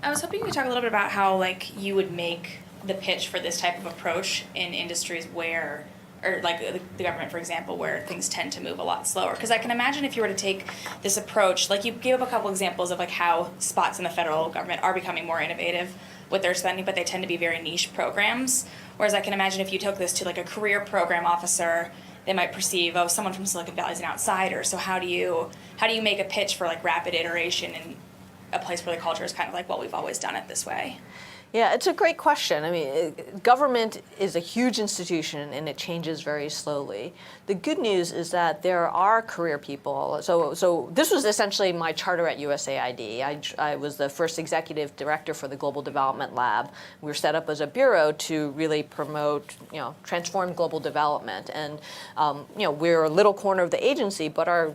I was hoping you could talk a little bit about how, you would make the pitch for this type of approach in industries where, or like the government, for example, where things tend to move a lot slower. Because I can imagine if you were to take this approach, like you gave up a couple examples of how spots in the federal government are becoming more innovative with their spending, but they tend to be very niche programs. Whereas I can imagine if you took this to a career program officer, they might perceive, someone from Silicon Valley is an outsider. So how do you make a pitch for rapid iteration in a place where the culture is kind of well, we've always done it this way? Yeah, it's a great question. I mean, government is a huge institution and it changes very slowly. The good news is that there are career people. So this was essentially my charter at USAID. I was the first executive director for the Global Development Lab. We were set up as a bureau to really promote, transform global development. And, we're a little corner of the agency, but our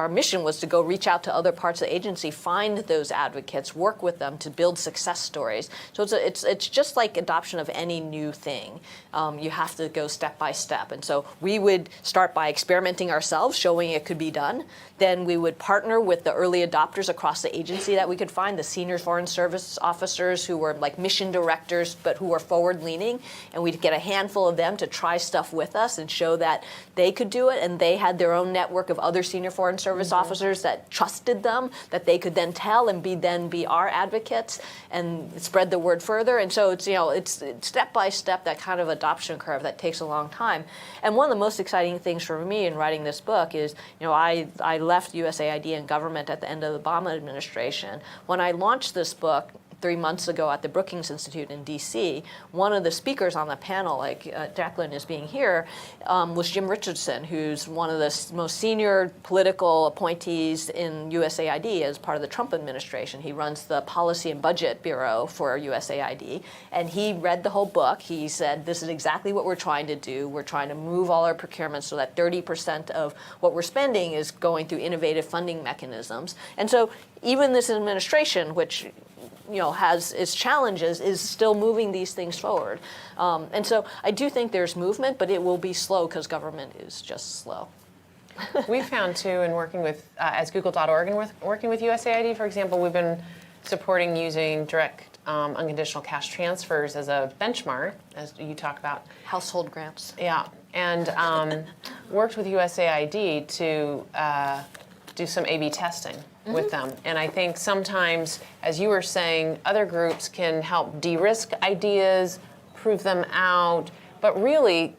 mission was to go reach out to other parts of the agency, find those advocates, work with them to build success stories. So it's just like adoption of any new thing. You have to go step by step. And so we would start by experimenting ourselves, showing it could be done. Then we would partner with the early adopters across the agency that we could find, the senior foreign service officers who were mission directors, but who were forward-leaning. And we'd get a handful of them to try stuff with us and show that they could do it. And they had their own network of other senior foreign service officers that trusted them, that they could then tell and be our advocates and spread the word further. And so it's step by step, that kind of adoption curve that takes a long time. And one of the most exciting things for me in writing this book is, I left USAID and government at the end of the Obama administration. When I launched this book, 3 months ago at the Brookings Institute in DC, one of the speakers on the panel, like Jacqueline is being here, was Jim Richardson, who's one of the most senior political appointees in USAID as part of the Trump administration. He runs the Policy and Budget Bureau for USAID, and he read the whole book. He said, this is exactly what we're trying to do. We're trying to move all our procurements so that 30% of what we're spending is going through innovative funding mechanisms. And so even this administration, which has its challenges, is still moving these things forward. And so I do think there's movement, but it will be slow because government is just slow. We found too, in working with, as Google.org and working with USAID, for example, we've been supporting using direct unconditional cash transfers as a benchmark, as you talk about. Household grants. Yeah, and worked with USAID to do some A/B testing with them. And I think sometimes, as you were saying, other groups can help de-risk ideas, prove them out, but really,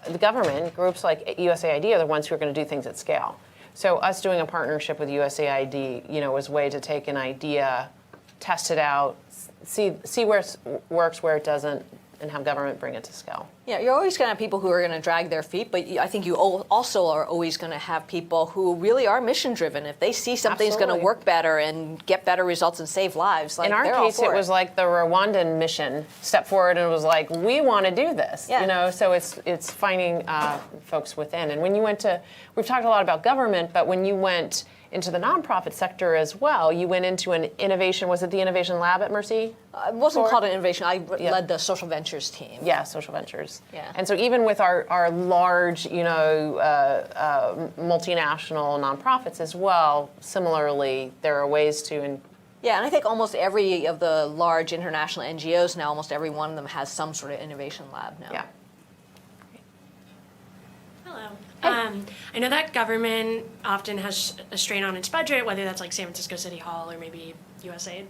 the government, groups like USAID are the ones who are going to do things at scale. So us doing a partnership with USAID, was a way to take an idea, test it out, see where it works, where it doesn't, and have government bring it to scale. Yeah, you're always going to have people who are going to drag their feet, but I think you also are always going to have people who really are mission driven. If they see something's going to work better and get better results and save lives, like, in our they're all case, for it was like the Rwandan mission stepped forward and was like, we want to do this. Yeah. So it's finding folks within. And when you went to, we've talked a lot about government, but when you went into the nonprofit sector as well, you went into an innovation, was it the Innovation Lab at Mercy? It wasn't called an innovation. I led the social ventures team. Yeah, social ventures. Yeah. And so even with our large, multinational nonprofits as well, similarly, there are ways to. Yeah, and I think almost every of the large international NGOs now, almost every one of them has some sort of innovation lab now. Yeah. Hello. I know that government often has a strain on its budget, whether that's like San Francisco City Hall or maybe USAID.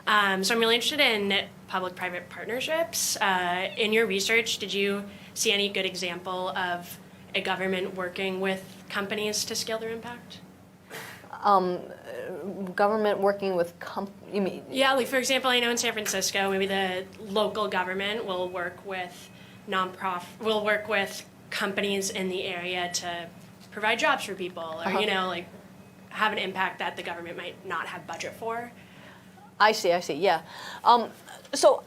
So I'm really interested in public-private partnerships. In your research, did you see any good example of a government working with companies to scale their impact? Government working with you mean? Yeah, like for example, I know in San Francisco, maybe the local government will work with companies in the area to provide jobs for people, or like have an impact that the government might not have budget for. I see, yeah. So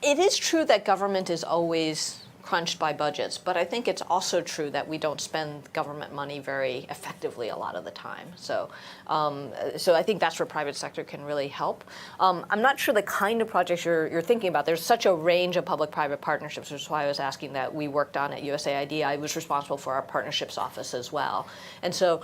it is true that government is always crunched by budgets, but I think it's also true that we don't spend government money very effectively a lot of the time. So I think that's where private sector can really help. I'm not sure the kind of projects you're thinking about. There's such a range of public-private partnerships, which is why I was asking that we worked on at USAID. I was responsible for our partnerships office as well. And so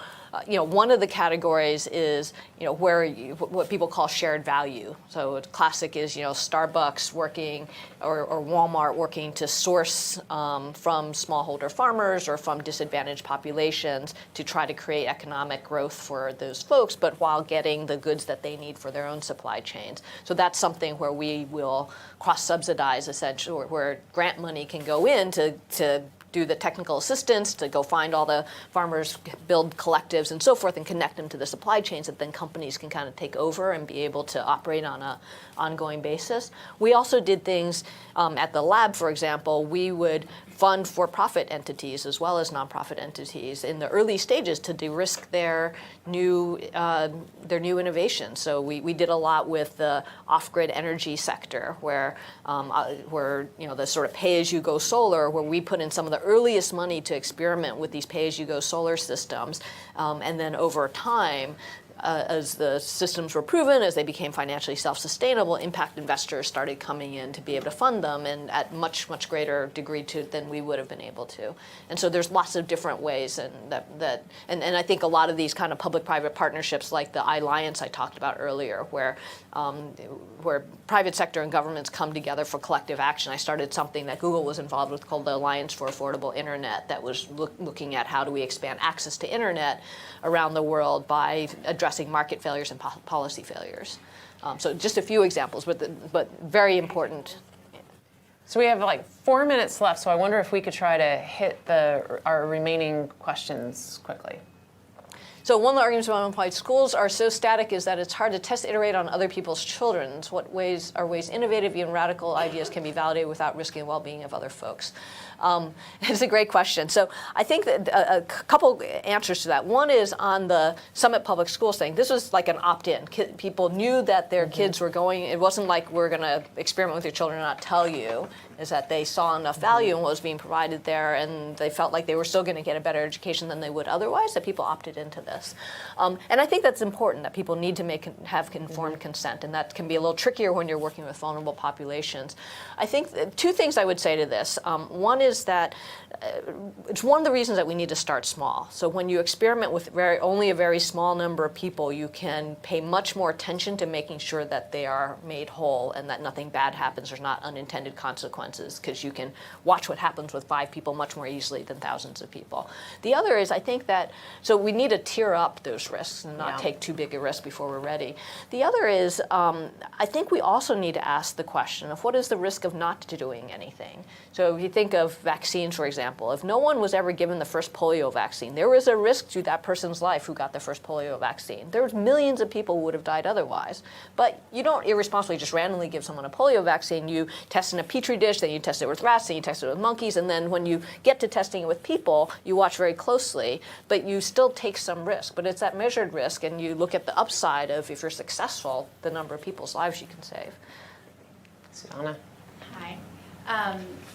one of the categories is, what people call shared value. So classic is, Starbucks working or Walmart working to source from smallholder farmers or from disadvantaged populations to try to create economic growth for those folks, but while getting the goods that they need for their own supply chains. So that's something where we will cross-subsidize, essentially, where grant money can go in to do the technical assistance, to go find all the farmers, build collectives and so forth, and connect them to the supply chains that then companies can kind of take over and be able to operate on an ongoing basis. We also did things at the lab, for example. We would fund for-profit entities as well as nonprofit entities in the early stages to de-risk their new innovations. So we did a lot with the off-grid energy sector, where the sort of pay-as-you-go solar, where we put in some of the earliest money to experiment with these pay-as-you-go solar systems, and then over time, as the systems were proven, as they became financially self-sustainable, impact investors started coming in to be able to fund them, and at much, much greater degree than we would have been able to. And so there's lots of different ways, and I think a lot of these kind of public-private partnerships, like the iLiance I talked about earlier, where private sector and governments come together for collective action. I started something that Google was involved with called the Alliance for Affordable Internet, that was looking at how do we expand access to internet around the world by addressing market failures and policy failures. So just a few examples, but very important. So we have like 4 minutes left, so I wonder if we could try to hit our remaining questions quickly. So one of the arguments about unapplied schools are so static is that it's hard to test iterate on other people's children. What ways innovative and radical ideas can be validated without risking the well-being of other folks? It's a great question. So I think that a couple answers to that. One is on the Summit Public Schools thing. This was like an opt-in. People knew that their kids were going. It wasn't like we're going to experiment with your children and not tell you. Is that they saw enough value in what was being provided there, and they felt like they were still going to get a better education than they would otherwise, that people opted into this. And I think that's important, that people need to have informed consent, and that can be a little trickier when you're working with vulnerable populations. I think two things I would say to this. One is that it's one of the reasons that we need to start small. So when you experiment with only a very small number of people, you can pay much more attention to making sure that they are made whole and that nothing bad happens. There's not unintended consequences, because you can watch what happens with 5 people much more easily than thousands of people. The other is, I think that, so we need to tier up those risks and not take too big a risk before we're ready. The other is, I think we also need to ask the question of what is the risk of not doing anything? So if you think of vaccines, for example, if no one was ever given the first polio vaccine, there was a risk to that person's life who got the first polio vaccine. There was millions of people who would have died otherwise. But you don't irresponsibly just randomly give someone a polio vaccine. You test in a petri dish, then you test it with rats, then you test it with monkeys, and then when you get to testing it with people, you watch very closely, but you still take some risk. But it's that measured risk, and you look at the upside of, if you're successful, the number of people's lives you can save. Susanna. Hi.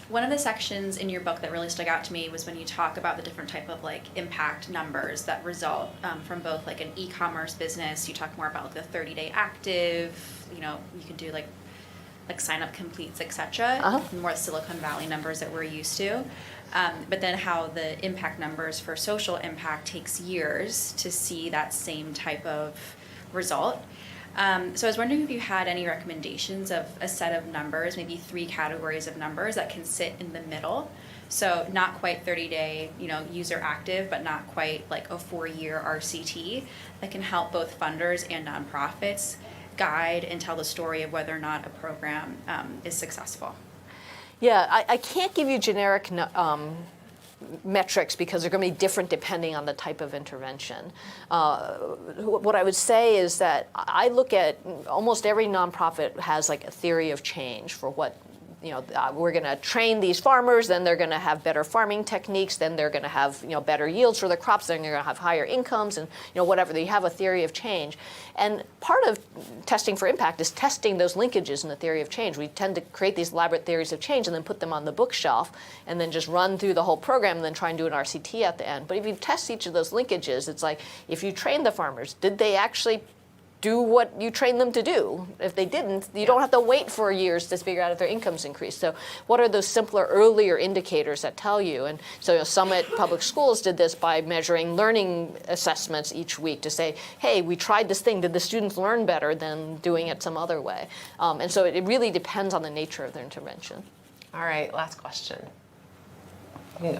One of the sections in your book that really stuck out to me was when you talk about the different type of like impact numbers that result from both like an e-commerce business. You talk more about like the 30-day active. You know, you can do like sign up completes, etc. More Silicon Valley numbers that we're used to. But then how the impact numbers for social impact takes years to see that same type of result. So I was wondering if you had any recommendations of a set of numbers, maybe 3 categories of numbers that can sit in the middle. So not quite 30-day, user active, but not quite like a 4-year RCT that can help both funders and nonprofits guide and tell the story of whether or not a program is successful. Yeah, I can't give you generic metrics because they're going to be different depending on the type of intervention. What I would say is that I look at almost every nonprofit has like a theory of change for what, we're going to train these farmers, then they're going to have better farming techniques, then they're going to have better yields for the crops, then they're going to have higher incomes, and whatever. They have a theory of change. And part of testing for impact is testing those linkages in the theory of change. We tend to create these elaborate theories of change and then put them on the bookshelf and then just run through the whole program and then try and do an RCT at the end. But if you test each of those linkages, it's like, if you train the farmers, did they actually do what you train them to do? If they didn't, you don't have to wait for years to figure out if their income's increased. So what are those simpler, earlier indicators that tell you? And so Summit Public Schools did this by measuring learning assessments each week to say, hey, we tried this thing. Did the students learn better than doing it some other way? And so it really depends on the nature of their intervention. All right, last question. You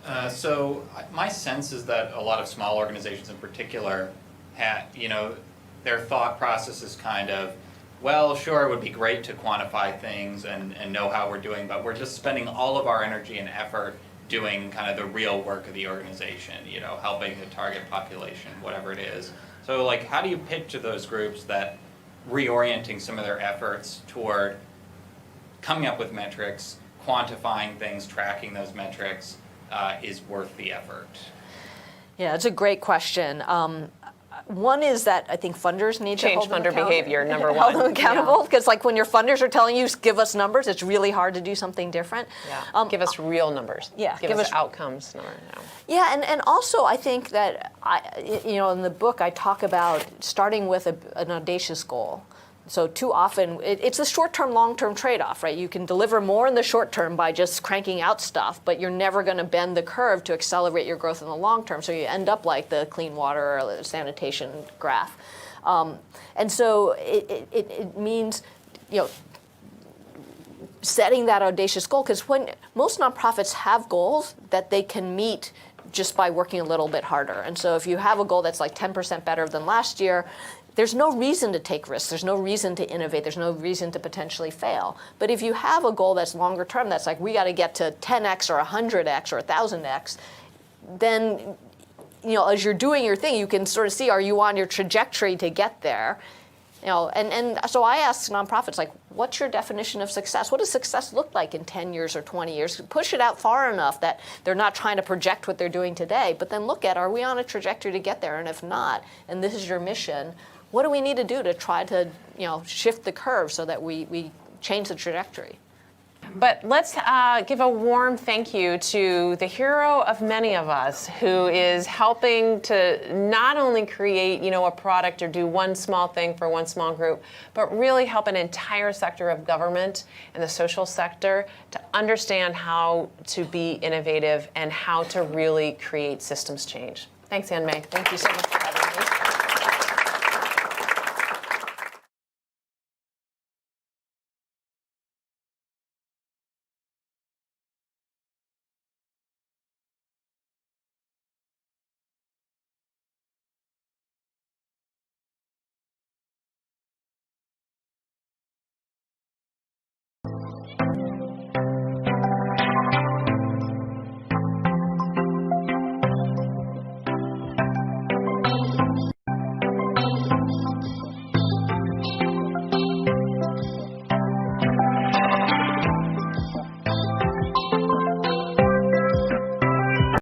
go. So my sense is that a lot of small organizations in particular their thought process is kind of, well, sure, it would be great to quantify things and know how we're doing, but we're just spending all of our energy and effort doing kind of the real work of the organization, helping the target population, whatever it is. So like, how do you pitch to those groups that reorienting some of their efforts toward coming up with metrics, quantifying things, tracking those metrics is worth the effort? Yeah, it's a great question. One is that I think funders need to change hold them funder behavior, number one. Hold them accountable, because like when your funders are telling you, give us numbers, it's really hard to do something different. Yeah. Give us real numbers. Yeah. Give us outcomes numbers. Yeah, and also I think that in the book I talk about starting with an audacious goal. So too often, it's a short-term, long-term trade-off, right? You can deliver more in the short term by just cranking out stuff, but you're never going to bend the curve to accelerate your growth in the long term. So you end up like the clean water or the sanitation graph. And so it means, setting that audacious goal, because when most nonprofits have goals that they can meet just by working a little bit harder. And so if you have a goal that's like 10% better than last year, there's no reason to take risks. There's no reason to innovate. There's no reason to potentially fail. But if you have a goal that's longer term, that's like, we got to get to 10x or 100x or 1,000x, then as you're doing your thing, you can sort of see, are you on your trajectory to get there? And so I ask nonprofits, like, what's your definition of success? What does success look like in 10 years or 20 years? Push it out far enough that they're not trying to project what they're doing today, but then look at, are we on a trajectory to get there? And if not, and this is your mission, what do we need to do to try to, shift the curve so that we change the trajectory? But let's give a warm thank you to the hero of many of us, who is helping to not only create, a product or do one small thing for one small group, but really help an entire sector of government and the social sector to understand how to be innovative and how to really create systems change. Thanks, Ann Mei. Thank you so much.